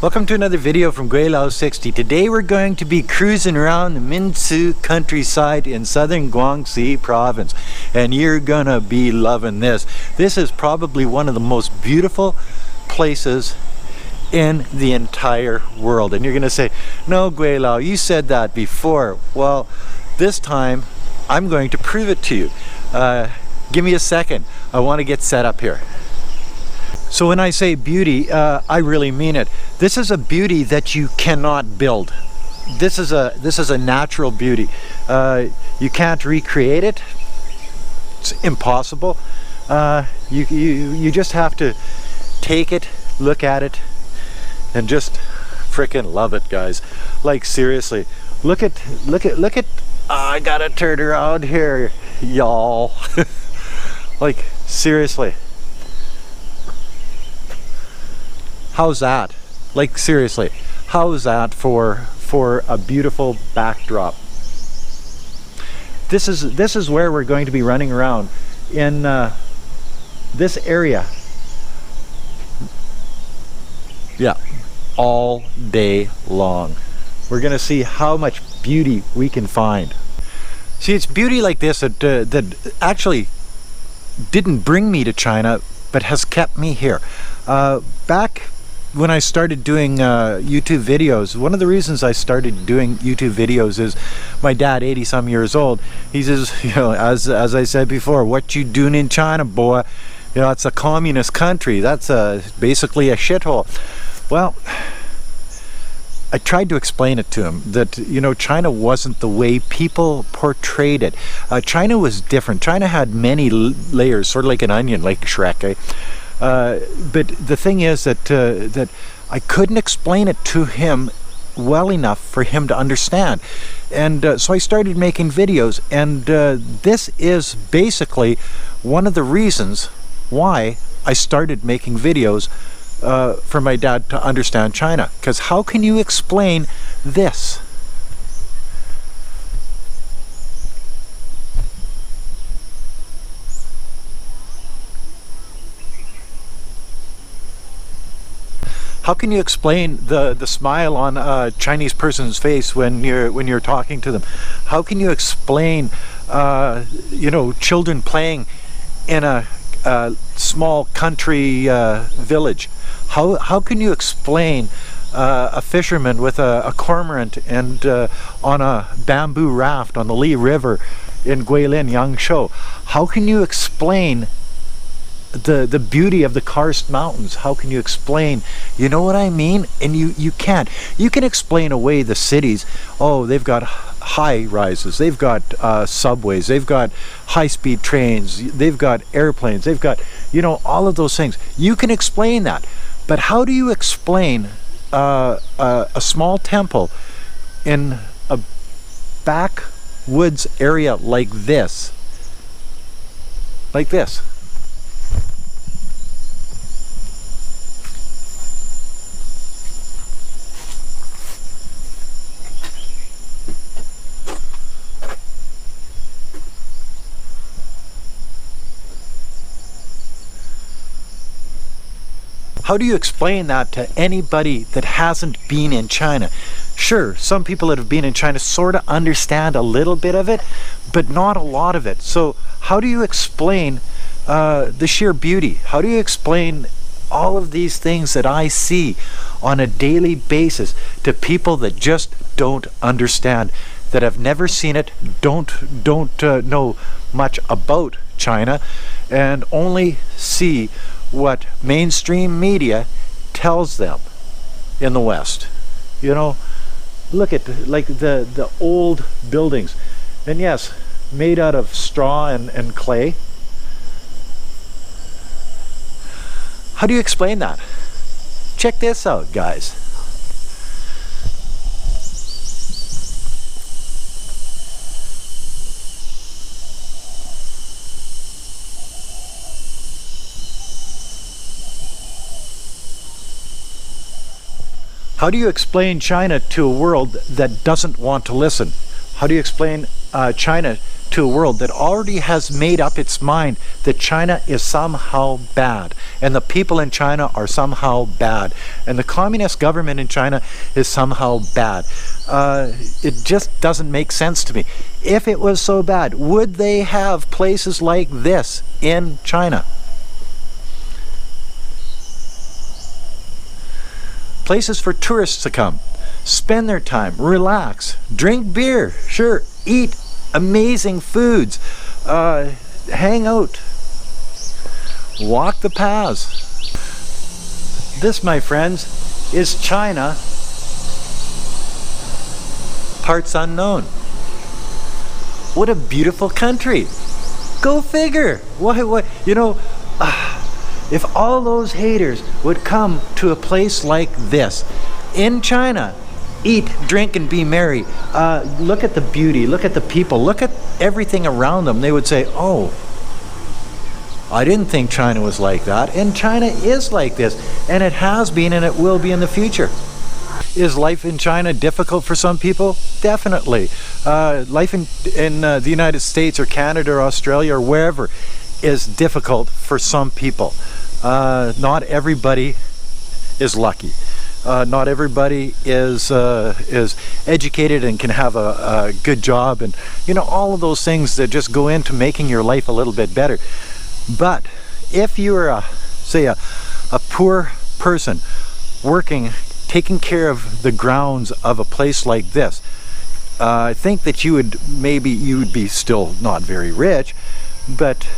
Welcome to another video from Gweilo 60. Today we're going to be cruising around the Minsu countryside in southern Guangxi province, and you're gonna be loving this. This is probably one of the most beautiful places in the entire world. And you're gonna say, no Gweilo, you said that before. Well, this time I'm going to prove it to you. Give me a second. I want to get set up here. So when I say beauty, I really mean it. This is a beauty that you cannot build. This is a natural beauty. You can't recreate it. It's impossible. You just have to take it, look at it, and just freaking love it, guys. Like seriously, look at. I gotta turn around here, y'all. Like seriously. How's that? Like seriously, how's that for a beautiful backdrop? This is where we're going to be running around in this area. Yeah, all day long. We're gonna see how much beauty we can find. See, it's beauty like this that actually didn't bring me to China, but has kept me here. Back when I started doing YouTube videos, one of the reasons I started doing YouTube videos is my dad, 80-some years old, he says, you know, as I said before, what you doing in China, boy? You know, it's a communist country. That's basically a shithole. Well, I tried to explain it to him that, you know, China wasn't the way people portrayed it. China was different. China had many layers, sort of like an onion, like Shrek, eh? But the thing is that I couldn't explain it to him well enough for him to understand, and so I started making videos, and this is basically one of the reasons why I started making videos for my dad to understand China. Because how can you explain this? How can you explain the smile on a Chinese person's face when you're talking to them? How can you explain you know, children playing in a small country village? How can you explain a fisherman with a cormorant and on a bamboo raft on the Li River in Guilin, Yangshuo? How can you explain the beauty of the karst mountains? How can you explain, you know what I mean? And you can't. You can explain away the cities. Oh, they've got high rises, they've got subways, they've got high-speed trains, they've got airplanes, they've got, you know, all of those things. You can explain that. But how do you explain a small temple in a backwoods area like this? Like this. How do you explain that to anybody that hasn't been in China? Sure, some people that have been in China sort of understand a little bit of it, but not a lot of it. So how do you explain the sheer beauty? How do you explain all of these things that I see on a daily basis to people that just don't understand, that have never seen it, don't know much about China, and only see what mainstream media tells them in the West? You know, look at like the old buildings, and yes, made out of straw and clay. How do you explain that? Check this out, guys. How do you explain China to a world that doesn't want to listen? How do you explain China to a world that already has made up its mind that China is somehow bad, and the people in China are somehow bad, and the communist government in China is somehow bad. It just doesn't make sense to me. If it was so bad, would they have places like this in China? Places for tourists to come, spend their time, relax, drink beer, sure, eat amazing foods, hang out, walk the paths. This, my friends, is China, parts unknown. What a beautiful country. Go figure. What, you know, if all those haters would come to a place like this in China, eat, drink, and be merry, look at the beauty, look at the people, look at everything around them, they would say, oh, I didn't think China was like that, and China is like this, and it has been, and it will be in the future. Is life in China difficult for some people? Definitely. Life in the United States or Canada or Australia or wherever is difficult for some people. Not everybody is lucky. Not everybody is educated and can have a good job, and you know, all of those things that just go into making your life a little bit better. But if you're say a poor person working, taking care of the grounds of a place like this, I think that you would be still not very rich, but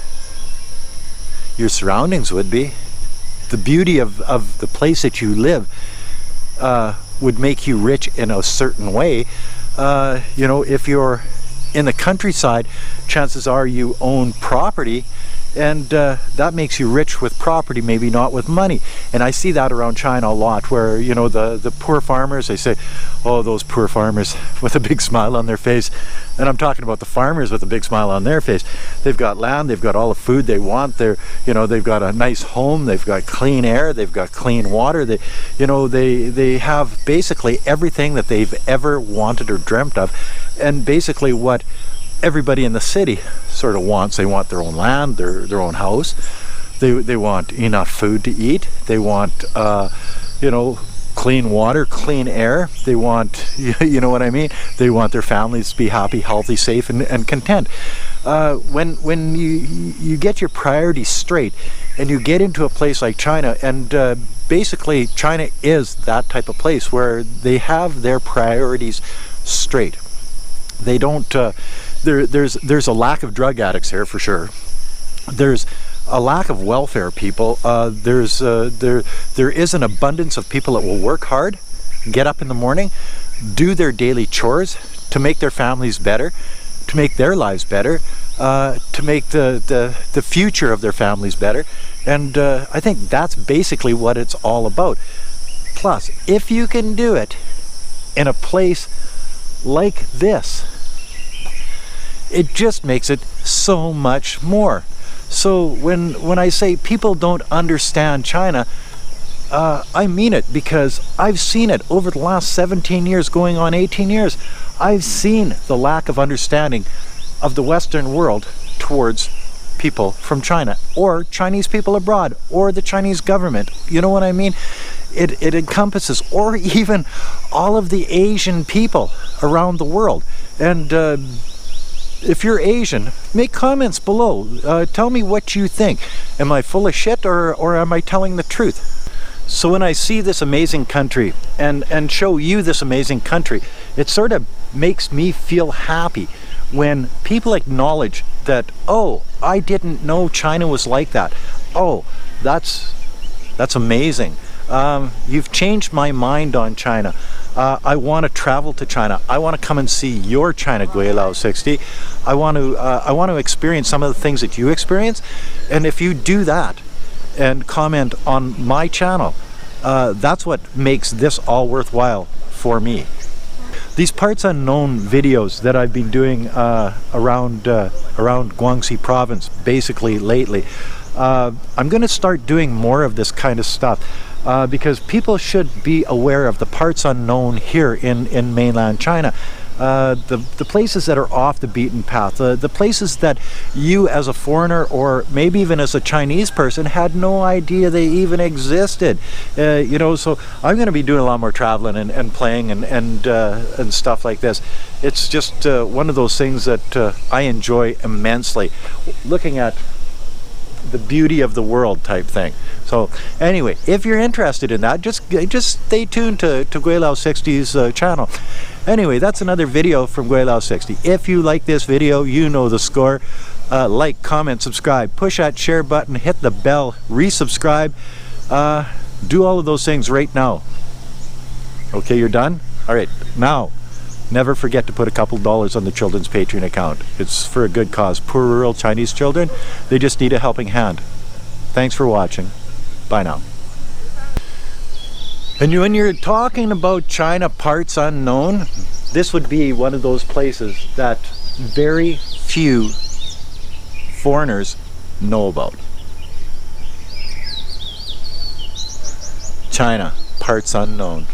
your surroundings would be. The beauty of the place that you live would make you rich in a certain way. You know, if you're in the countryside, chances are you own property, and that makes you rich with property, maybe not with money. And I see that around China a lot, where, you know, the poor farmers, they say, oh, those poor farmers with a big smile on their face. And I'm talking about the farmers with a big smile on their face. They've got land, they've got all the food they want, they've got a nice home, they've got clean air, they've got clean water, they have basically everything that they've ever wanted or dreamt of, and basically what everybody in the city sort of wants. They want their own land, their own house, they want enough food to eat, they want clean water, clean air, they want, you know what I mean, they want their families to be happy, healthy, safe, and content. When you get your priorities straight and you get into a place like China, and basically China is that type of place where they have their priorities straight. They don't there's a lack of drug addicts here for sure. There's a lack of welfare people. There is an abundance of people that will work hard, get up in the morning, do their daily chores to make their families better, to make their lives better, to make the future of their families better. And I think that's basically what it's all about. Plus, if you can do it in a place like this, it just makes it so much more. So when I say people don't understand China, I mean it, because I've seen it over the last 17 years, going on 18 years. I've seen the lack of understanding of the Western world towards people from China, or Chinese people abroad, or the Chinese government. You know what I mean? It encompasses, or even all of the Asian people around the world. And if you're Asian, make comments below. Tell me what you think. Am I full of shit, or am I telling the truth? So when I see this amazing country and show you this amazing country, it sort of makes me feel happy when people acknowledge that, oh, I didn't know China was like that. Oh, that's amazing. You've changed my mind on China. I want to travel to China. I want to come and see your China, Gweilo 60. I want to experience some of the things that you experience. And if you do that and comment on my channel, that's what makes this all worthwhile for me. These parts unknown videos that I've been doing around Guangxi province basically lately, I'm going to start doing more of this kind of stuff. Because people should be aware of the parts unknown here in mainland China. the places that are off the beaten path, the places that you as a foreigner or maybe even as a Chinese person had no idea they even existed. You know, so I'm going to be doing a lot more traveling and playing and stuff like this. It's just one of those things that I enjoy immensely, looking at the beauty of the world type thing. So anyway, if you're interested in that, just stay tuned to Gweilo 60's channel. Anyway, that's another video from Gweilo 60. If you like this video, you know the score. Like, comment, subscribe, push that share button, hit the bell, resubscribe. Do all of those things right now. Okay, you're done? All right, now, never forget to put a couple dollars on the Children's Patreon account. It's for a good cause. Poor rural Chinese children, they just need a helping hand. Thanks for watching. Bye now. And when you're talking about China parts unknown, this would be one of those places that very few foreigners know about. China, parts unknown.